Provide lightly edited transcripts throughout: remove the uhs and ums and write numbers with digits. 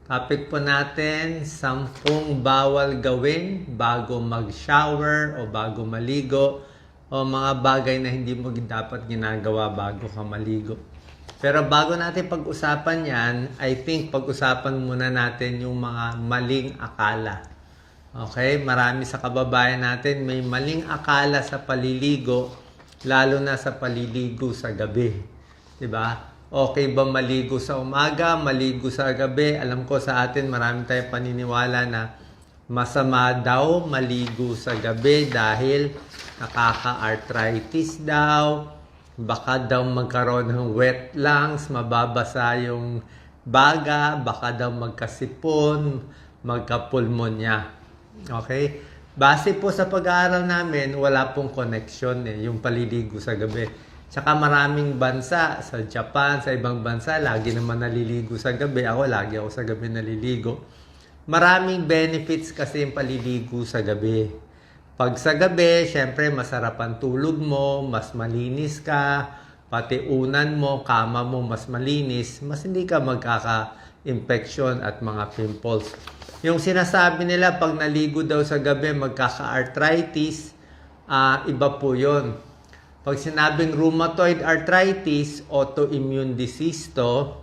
Topic po natin, 10 bawal gawin bago mag-shower o bago maligo o mga bagay na hindi mo dapat ginagawa bago ka maligo. Pero bago natin pag-usapan yan, I think pag-usapan muna natin yung mga maling akala. Okay? Marami sa kababayan natin may maling akala sa paliligo, lalo na sa paliligo sa gabi. Diba? Okay ba maligo sa umaga, maligo sa gabi? Alam ko sa atin marami tayong paniniwala na masama daw maligo sa gabi dahil nakaka-arthritis daw, baka daw magkaroon ng wet lungs, mababasa yung baga, baka daw magkasipon, magkapulmonya. Okay? Base po sa pag-aaral namin, wala pong connection yung paliligo sa gabi. Tsaka maraming bansa, sa Japan, sa ibang bansa, lagi naman naliligo sa gabi. Lagi ako sa gabi naliligo. Maraming benefits kasi yung paliligo sa gabi. Pag sa gabi, syempre masarap ang tulog mo, mas malinis ka, pati unan mo, kama mo mas malinis, mas hindi ka magkaka-infection at mga pimples. Yung sinasabi nila pag naligo daw sa gabi magkaka-arthritis, iba po yun. Pag sinabing rheumatoid arthritis, autoimmune disease to,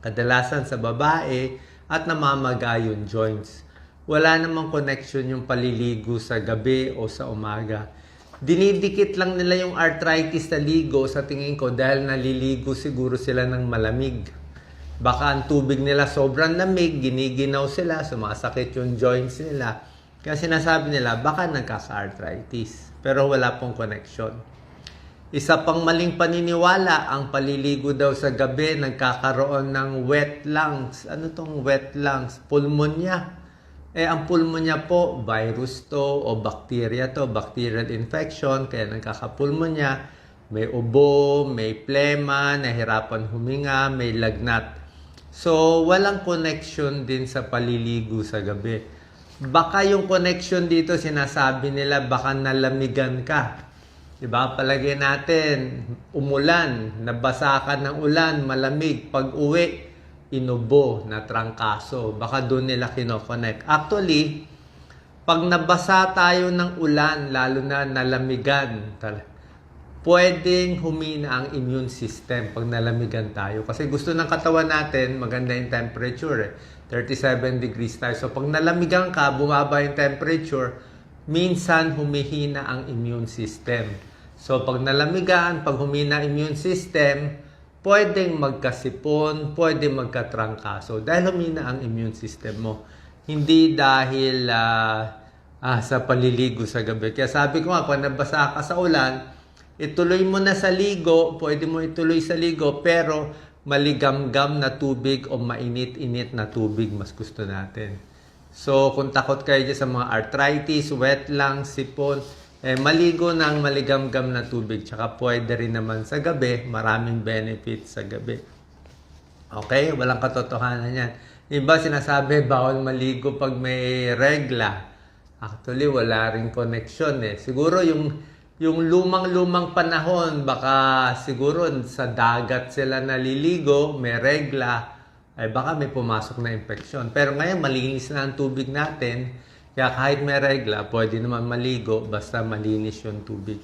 kadalasan sa babae at namamaga yung joints. Wala namang connection yung paliligo sa gabi o sa umaga. Dinidikit lang nila yung arthritis sa ligo sa tingin ko dahil naliligo siguro sila ng malamig. Baka ang tubig nila sobrang lamig, giniginaw sila, sumasakit yung joints nila. Kaya sinasabi nila baka nagkaka-arthritis. Pero wala pong connection. Isa pang maling paniniwala, ang paliligo daw sa gabi nagkakaroon ng wet lungs. Ano tong wet lungs? Pulmonya. Ang pulmonya po, virus to o bacteria to, bacterial infection, kaya nagkakapulmonya. May ubo, may plema, nahirapan huminga, may lagnat. So, walang connection din sa paliligo sa gabi. Baka yung connection dito sinasabi nila baka nalamigan ka. Diba? Palagay natin, umulan, nabasa ka ng ulan, malamig, pag uwi, inubo, natrangkaso. Baka doon nila kinoconnect. Actually, pag nabasa tayo ng ulan, lalo na nalamigan, pwedeng humina ang immune system pag nalamigan tayo. Kasi gusto ng katawan natin, maganda yung temperature. 37 degrees tayo. So pag nalamigan ka, bumaba yung temperature, minsan humihina ang immune system. So, pag nalamigan, pag humina immune system, pwedeng magkasipon, pwedeng magkatrangkaso dahil humina ang immune system mo. Hindi dahil sa paliligo sa gabi. Kaya sabi ko nga, pag nabasa ka sa ulan, ituloy mo na sa ligo, pwede mo ituloy sa ligo, pero maligamgam na tubig o mainit-init na tubig, mas gusto natin. So, kung takot kayo dyan sa mga arthritis, wet lungs, sipon, maligo ng maligamgam na tubig. Tsaka pwede rin naman sa gabi, maraming benefits sa gabi. Okay? Walang katotohanan yan. Iba sinasabi, bawal maligo pag may regla. Actually, wala rin connection Siguro yung lumang-lumang panahon, baka siguro sa dagat sila naliligo, may regla, baka may pumasok na infeksyon. Pero ngayon, malinis na ang tubig natin. Kaya kahit may regla, pwede naman maligo basta malinis yung tubig.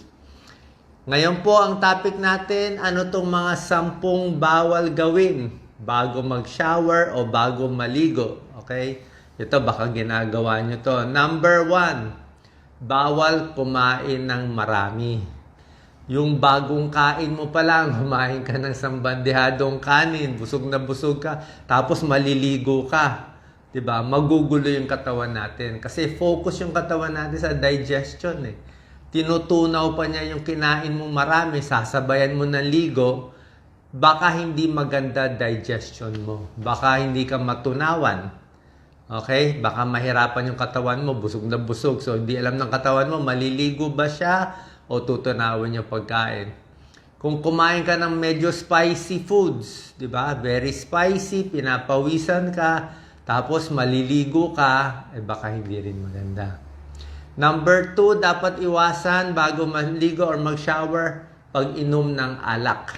Ngayon po ang topic natin, ano tong mga 10 bawal gawin bago mag-shower o bago maligo. Okay? Ito baka ginagawa nyo to. Number 1, bawal kumain ng marami. Yung bagong kain mo pa lang, kumain ka ng sambandehadong kanin, busog na busog ka, tapos maliligo ka. Diba? Magugulo yung katawan natin. Kasi focus yung katawan natin sa digestion Tinutunaw pa niya yung kinain mo marami, sasabayan mo ng ligo, baka hindi maganda digestion mo. Baka hindi ka matunawan. Okay? Baka mahirapan yung katawan mo, busog na busog. So, hindi alam ng katawan mo, maliligo ba siya o tutunawin yung pagkain. Kung kumain ka ng medyo spicy foods, diba? Very spicy, pinapawisan ka, tapos maliligo ka, baka hindi rin maganda. Number 2, dapat iwasan bago maligo or mag-shower, pag-inom ng alak.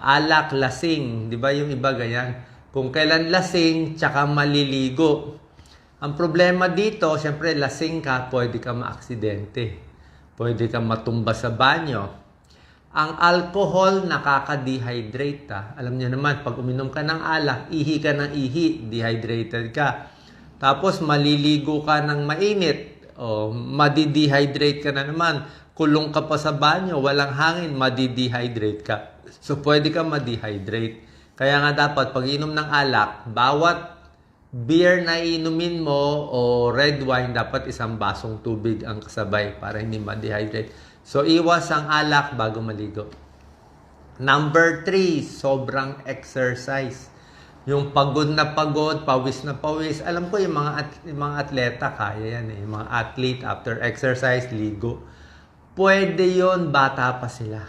Alak, lasing, di ba yung iba ganyan? Kung kailan lasing, tsaka maliligo. Ang problema dito, syempre lasing ka, pwede ka maaksidente. Pwede ka matumba sa banyo. Ang alcohol nakaka-dehydrate. Alam niyo naman, pag uminom ka ng alak, ihi ka ng ihi, dehydrated ka. Tapos maliligo ka ng mainit, o madi-dehydrate ka na naman. Kulong ka pa sa banyo, walang hangin, madi-dehydrate ka. So pwede ka ma-dehydrate. Kaya nga dapat pag inom ng alak, bawat beer na inumin mo o red wine, dapat isang basong tubig ang kasabay para hindi ma-dehydrate. So iwas ang alak bago maligo. Number 3, sobrang exercise. Yung pagod na pagod, pawis na pawis. Alam ko yung mga atleta, kaya yan eh. Yung mga athlete, after exercise, ligo. Pwede yon, bata pa sila.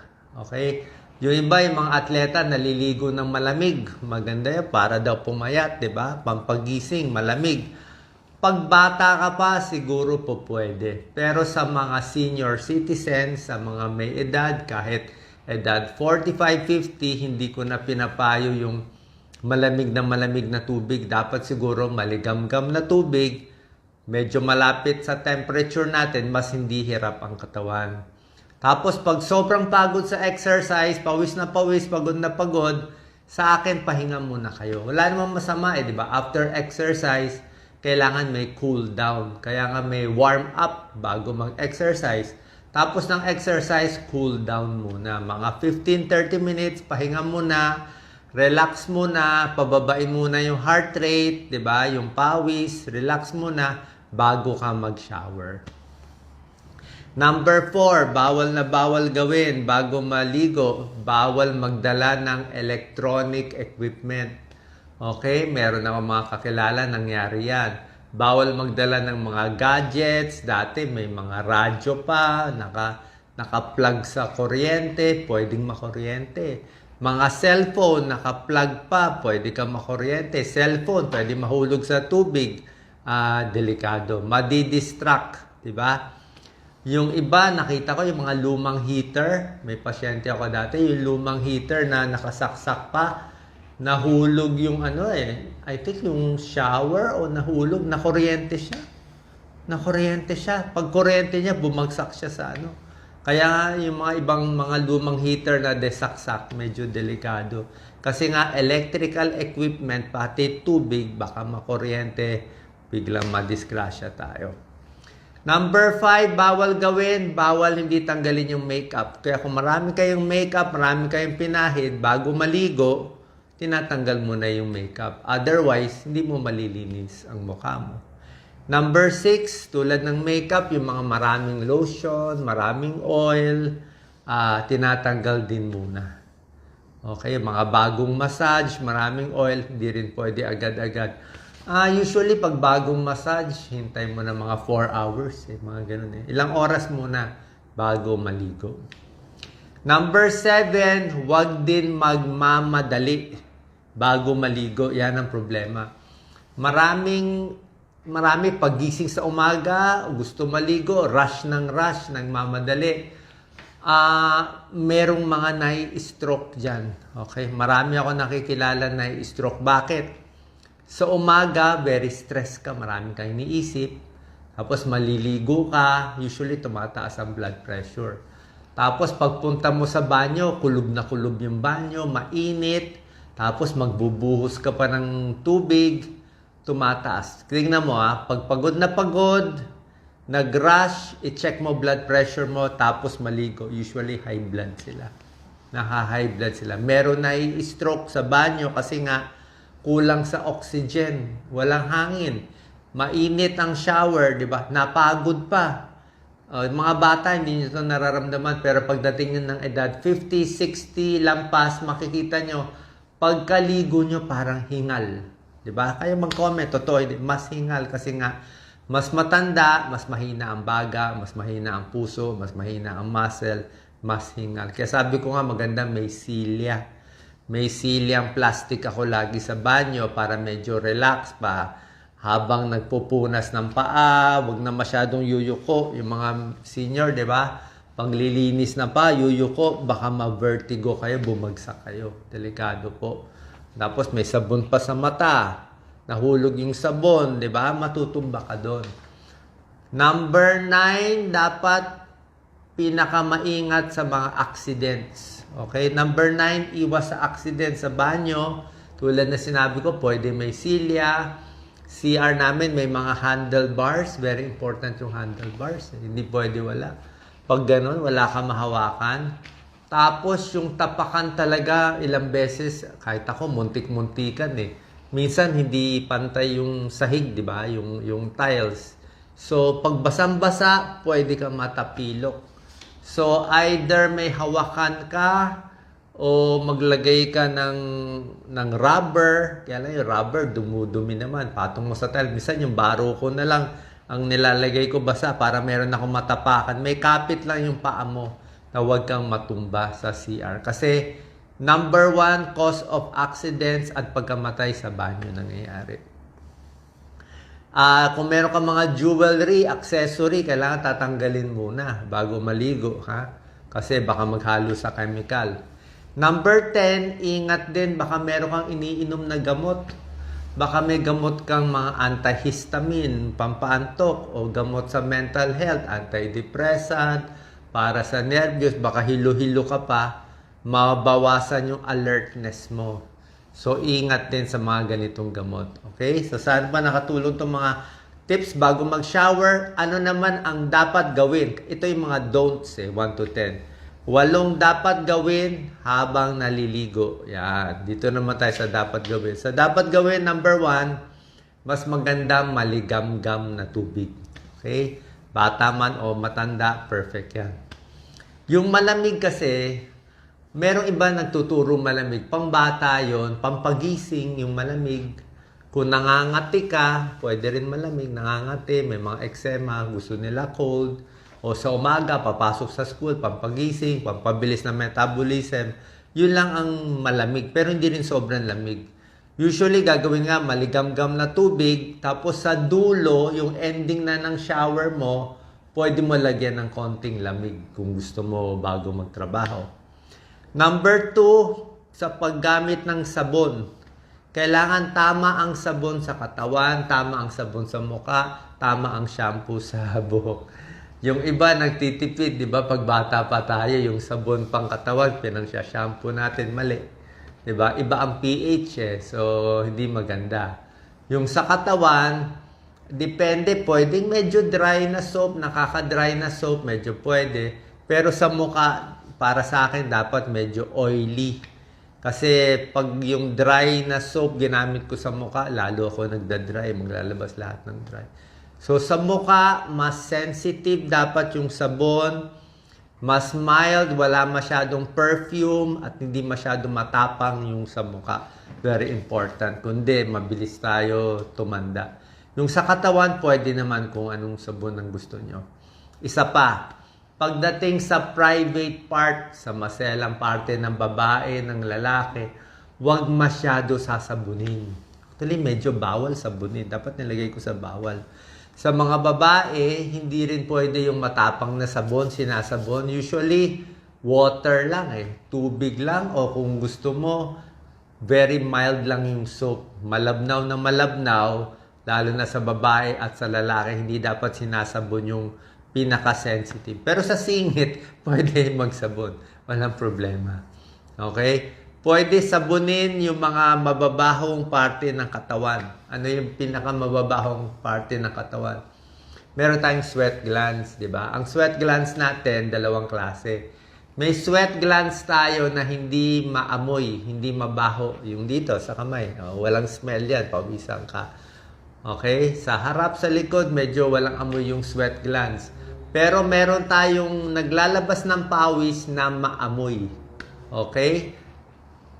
Okay? Yung iba, yung mga atleta, naliligo ng malamig. Maganda yan, para daw pumayat, di ba? Pampagising, malamig. Pag bata ka pa, siguro po pwede. Pero sa mga senior citizens, sa mga may edad, kahit edad 45-50, hindi ko na pinapayo yung malamig na tubig. Dapat siguro maligamgam na tubig. Medyo malapit sa temperature natin, mas hindi hirap ang katawan. Tapos pag sobrang pagod sa exercise, pawis na pawis, pagod na pagod, sa akin pahinga muna kayo. Wala namang masama eh, di ba? After exercise, kailangan may cool down. Kaya nga may warm up bago mag-exercise. Tapos ng exercise, cool down muna. Mga 15-30 minutes, pahinga muna, relax muna, pababain muna yung heart rate, di ba? Yung pawis, relax muna bago ka mag-shower. Number 4, bawal na bawal gawin bago maligo. Bawal magdala ng electronic equipment. Okay? Meron ako mga kakilala, nangyari yan. Bawal magdala ng mga gadgets. Dati may mga radyo pa, naka-plug sa kuryente, pwedeng makuryente. Mga cellphone, naka-plug pa, pwede ka makuryente. Cellphone, pwede mahulog sa tubig. Delikado. Madi-distract, di ba? Yung iba, nakita ko yung mga lumang heater. May pasyente ako dati, yung lumang heater na nakasaksak pa. Nahulog yung I think yung shower o nahulog, nakuryente siya. Nakuryente siya. Pag kuryente niya, bumagsak siya sa Kaya yung mga ibang mga lumang heater na desaksak, medyo delikado. Kasi nga, electrical equipment, pati tubig, baka makuryente, biglang madisgrasya tayo. Number 5, bawal gawin, bawal hindi tanggalin yung makeup. Kaya kung marami kayong makeup, marami kayong pinahid, bago maligo, tinatanggal mo na yung makeup. Otherwise, hindi mo malilinis ang mukha mo. Number 6, tulad ng makeup, yung mga maraming lotion, maraming oil, tinatanggal din muna. Okay, mga bagong massage, maraming oil, hindi rin pwede agad-agad. Usually, pag bagong massage, hintay mo na mga 4 hours. Mga ganun eh. Ilang oras muna bago maligo. Number 7, huwag din magmamadali bago maligo. Yan ang problema. Marami paggising sa umaga, gusto maligo, rush, nagmamadali. Merong mga nai-stroke dyan. Okay? Marami ako nakikilala nai-stroke. Bakit? Sa umaga, very stress ka, marami kang iniisip. Tapos maliligo ka, usually tumataas ang blood pressure. Tapos pagpunta mo sa banyo, kulob na kulob yung banyo, mainit. Tapos magbubuhos ka pa ng tubig, tumataas. Tingnan mo pag pagod na pagod, nag-rush, i-check mo blood pressure mo, tapos maligo. Usually high blood sila. Naka-high blood sila. Meron na i-stroke sa banyo kasi nga, kulang sa oxygen, walang hangin, mainit ang shower, di ba? Napagod pa. Mga bata, hindi nyo ito nararamdaman, pero pagdating nyo ng edad 50, 60, lampas, makikita nyo, pagkaligo nyo parang hingal. Di ba? Kaya mag-comment, totoo, mas hingal kasi nga, mas matanda, mas mahina ang baga, mas mahina ang puso, mas mahina ang muscle, mas hingal. Kaya sabi ko nga, maganda may silya. May silyang plastic ako lagi sa banyo para medyo relax pa. Habang nagpupunas ng paa, wag na masyadong yuyuko. Yung mga senior, di ba? Panglilinis na pa, yuyuko, baka ma-vertigo kayo, bumagsak kayo. Delikado po. Tapos may sabon pa sa mata. Nahulog yung sabon, di ba? Matutumba ka doon. Number 9, dapat pinakamaingat sa mga accidents. Okay? Number 9, iwas sa accident sa banyo. Tulad na sinabi ko, pwede may silya. CR namin may mga handlebars. Very important yung handlebars. Hindi pwede wala. Pag ganun, wala ka mahawakan. Tapos yung tapakan talaga, ilang beses, kahit ako, muntik-muntikan eh. Minsan, hindi pantay yung sahig, di ba? Yung tiles. So, pag basang-basa, pwede kang matapilok. So, either may hawakan ka o maglagay ka ng rubber. Kaya lang yung rubber, dumudumi naman. Patong mo sa tile. Minsan, yung baro ko na lang ang nilalagay ko basa para meron akong matapakan. May kapit lang yung paa mo na huwag kang matumba sa CR. Kasi, number 1, cause of accidents at pagkamatay sa banyo nangyayari. Kung meron ka mga jewelry, accessory, kailangan tatanggalin muna bago maligo, ha? Kasi baka maghalo sa chemical. Number 10, ingat din, baka meron kang iniinom na gamot. Baka may gamot kang mga antihistamine, pampaantok, o gamot sa mental health, antidepressant, para sa nervyos, baka hilo-hilo ka pa, mabawasan yung alertness mo. So, ingat din sa mga ganitong gamot. Okay? So, saan pa nakatulong itong mga tips bago mag-shower? Ano naman ang dapat gawin? Ito yung mga don'ts 1 to 10. 8 dapat gawin habang naliligo. Yan. Dito naman tayo sa dapat gawin. Sa dapat gawin, number 1, mas maganda maligamgam na tubig. Okay? Bata man o matanda, perfect yan. Yung malamig kasi, merong iba nagtuturo malamig. Pambata yon, pampagising yung malamig. Kung nangangati ka, pwede rin malamig. Nangangati, may mga eczema, gusto nila cold. O sa umaga, papasok sa school, pampagising, pampabilis na metabolism. Yun lang ang malamig, pero hindi rin sobrang lamig. Usually, gagawin nga maligamgam na tubig. Tapos sa dulo, yung ending na ng shower mo, pwede mo lagyan ng konting lamig kung gusto mo bago magtrabaho. Number 2, sa paggamit ng sabon. Kailangan tama ang sabon sa katawan, tama ang sabon sa muka, tama ang shampoo sa buhok. Yung iba nagtitipid, di ba? Pag bata pa tayo, yung sabon pang katawan, pinang-shampoo natin, mali. Di ba? Iba ang pH so hindi maganda. Yung sa katawan, depende, pwedeng medyo dry na soap, nakaka-dry na soap, medyo pwede. Pero sa muka, para sa akin, dapat medyo oily. Kasi pag yung dry na soap ginamit ko sa mukha, lalo ako nagda-dry, maglalabas lahat ng dry. So sa mukha, mas sensitive dapat yung sabon, mas mild, wala masyadong perfume, at hindi masyadong matapang yung sa mukha. Very important. Kundi, mabilis tayo tumanda. Yung sa katawan, pwede naman kung anong sabon ang gusto nyo. Isa pa, pagdating sa private part, sa maselang parte ng babae, ng lalaki, huwag masyado sasabunin. Actually, medyo bawal sabunin. Dapat nilagay ko sa bawal. Sa mga babae, hindi rin pwede yung matapang na sabon, sinasabon. Usually, water lang tubig lang, o kung gusto mo, very mild lang yung soap. Malabnaw na malabnaw, lalo na sa babae at sa lalaki, hindi dapat sinasabon yung pinaka-sensitive. Pero sa singit, pwede magsabon. Walang problema. Okay? Pwede sabunin yung mga mababahong parte ng katawan. Ano yung pinaka-mababahong parte ng katawan? Meron tayong sweat glands, di ba? Ang sweat glands natin, dalawang klase. May sweat glands tayo na hindi maamoy, hindi mabaho. Yung dito, sa kamay. Walang smell yan, pawisan ka. Okay? Sa harap, sa likod, medyo walang amoy yung sweat glands. Pero meron tayong naglalabas ng pawis na maamoy. Okay?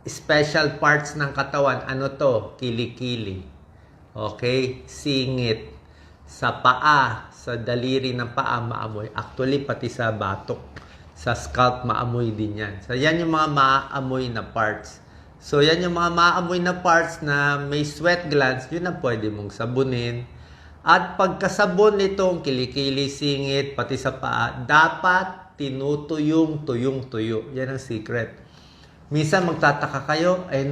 Special parts ng katawan. Ano to? Kilikili. Okay? Singit. Sa paa, sa daliri ng paa, maamoy. Actually, pati sa batok. Sa scalp, maamoy din yan. So, yan yung mga maamoy na parts. So, yan yung mga maamoy na parts na may sweat glands. Yun ang pwede mong sabunin. At pagkasabon nitong kilikili, singit, pati sa paa, dapat tinutuyong tuyong-tuyo. Yan ang secret. Minsan magtataka kayo, ay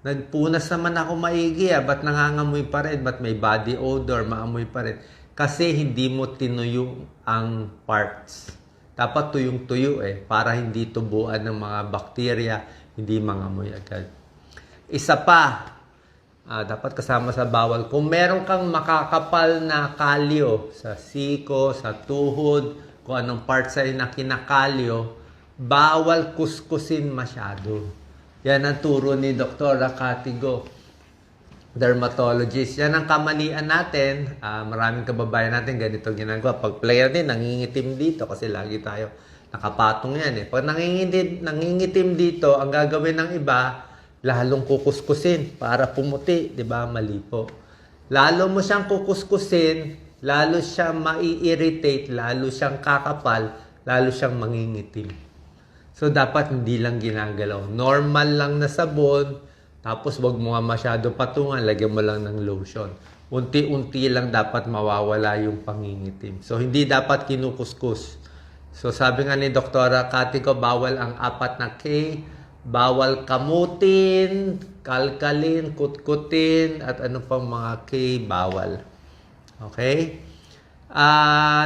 nagpunas naman ako maigi, ba't nangangamoy pa rin? Ba't may body odor, maamoy pa rin? Kasi hindi mo tinuyo ang parts. Dapat tuyong-tuyo para hindi tubuan ng mga bakterya, hindi mangamoy agad. Isa pa, dapat kasama sa bawal. Kung meron kang makakapal na kalyo sa siko, sa tuhod, kung anong parts ay na kinakalyo, bawal kuskusin masyado. Yan ang turo ni Dr. Katigo, dermatologist. Yan ang kamalian natin. Maraming kababayan natin ganito ginagawa. Pag player din, nangingitim dito kasi lagi tayo nakapatong yan Pag nangingitim dito, ang gagawin ng iba, lalong kukuskusin para pumuti, di ba? Mali po. Lalo mo siyang kukuskusin, lalo siyang mai-irritate, lalo siyang kakapal, lalo siyang mangingitim. So, dapat hindi lang ginagalaw. Normal lang na sabon, tapos wag mo nga masyado patungan, lagyan mo lang ng lotion. Unti-unti lang dapat mawawala yung pangingitim. So, hindi dapat kinukuskus. So, sabi nga ni Dr. Katigo, bawal ang 4 na K, bawal kamutin, kalkalin, kutkutin, at ano pang mga K, bawal. Okay?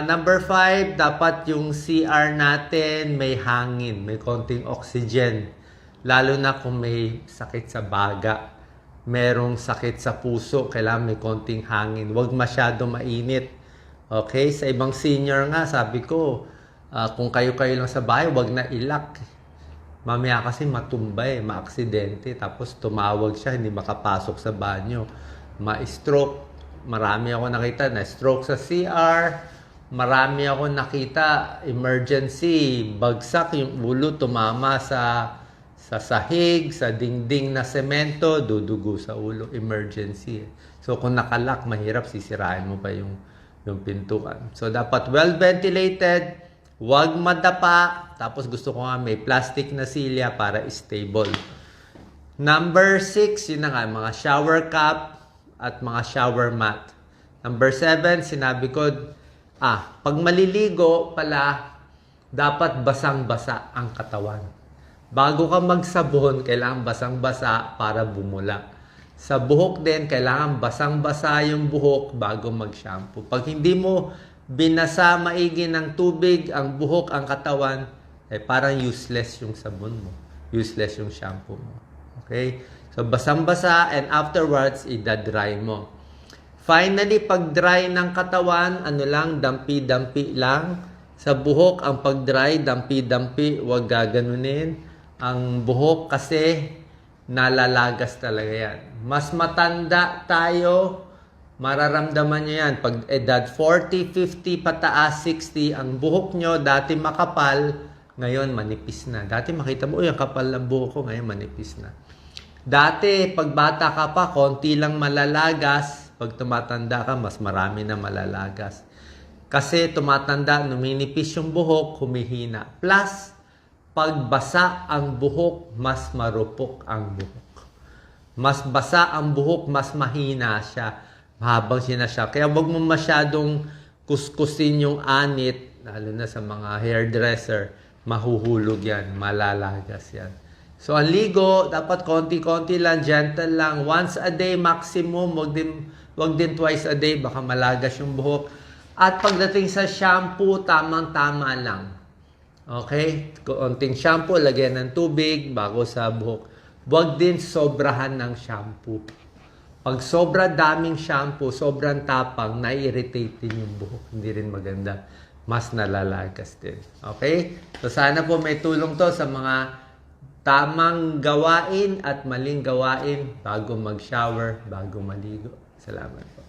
Number 5, dapat yung CR natin may hangin, may konting oxygen. Lalo na kung may sakit sa baga, merong sakit sa puso, kailangan may konting hangin. Huwag masyado mainit. Okay? Sa ibang senior nga, sabi ko, kung kayo-kayo lang sa bahay, huwag na ilak. Mamaya kasi matumbay, maaksidente, tapos tumawag siya, hindi makapasok sa banyo. Ma-stroke. Marami ako nakita na stroke sa CR. Marami ako nakita emergency, bagsak yung ulo, tumama sa sahig, sa dingding na semento, dudugo sa ulo, emergency. So kung nakalak, mahirap sisirain mo pa yung pintuan. So dapat well ventilated, wag madapa, tapos gusto ko nga may plastic na silya para stable. Number 6, yun na nga, mga shower cap at mga shower mat. Number 7, sinabi ko, pag maliligo pala, dapat basang-basa ang katawan. Bago ka magsabon, kailangan basang-basa para bumula. Sa buhok din, kailangan basang-basa yung buhok bago mag-shampoo. Pag hindi mo binasa maigi ng tubig ang buhok, ang katawan, parang useless yung sabon mo. Useless yung shampoo mo. Okay? So, basang-basa and afterwards, idadry mo. Finally, pag dry ng katawan, dampi-dampi lang. Sa buhok, ang pag-dry, dampi-dampi, huwag gaganunin. Ang buhok kasi nalalagas talaga yan. Mas matanda tayo, mararamdaman nyo yan. Pag edad 40, 50, pataas, 60, ang buhok nyo dati makapal, ngayon manipis na. Dati makita mo, ang kapal ng buhok ko, ngayon manipis na. Dati, pag bata ka pa, konti lang malalagas. Pag tumatanda ka, mas marami na malalagas. Kasi tumatanda, numinipis yung buhok, humihina. Plus, pag basa ang buhok, mas marupok ang buhok. Mas basa ang buhok, mas mahina siya. Mahabang siya. Kaya wag mo masyadong kuskusin yung anit, lalo na sa mga hairdresser, mahuhulog yan, malalagas yan. So, ang ligo, dapat konti-konti lang, gentle lang. Once a day maximum, wag din twice a day, baka malagas yung buhok. At pagdating sa shampoo, tamang-tama lang. Okay? Konting shampoo, lagyan ng tubig bago sa buhok. Huwag din sobrahan ng shampoo. Pag sobra daming shampoo, sobrang tapang, nai-irritate din yung buhok. Hindi rin maganda. Mas nalalagas din. Okay? So sana po may tulong to sa mga tamang gawain at maling gawain bago mag-shower, bago maligo. Salamat po.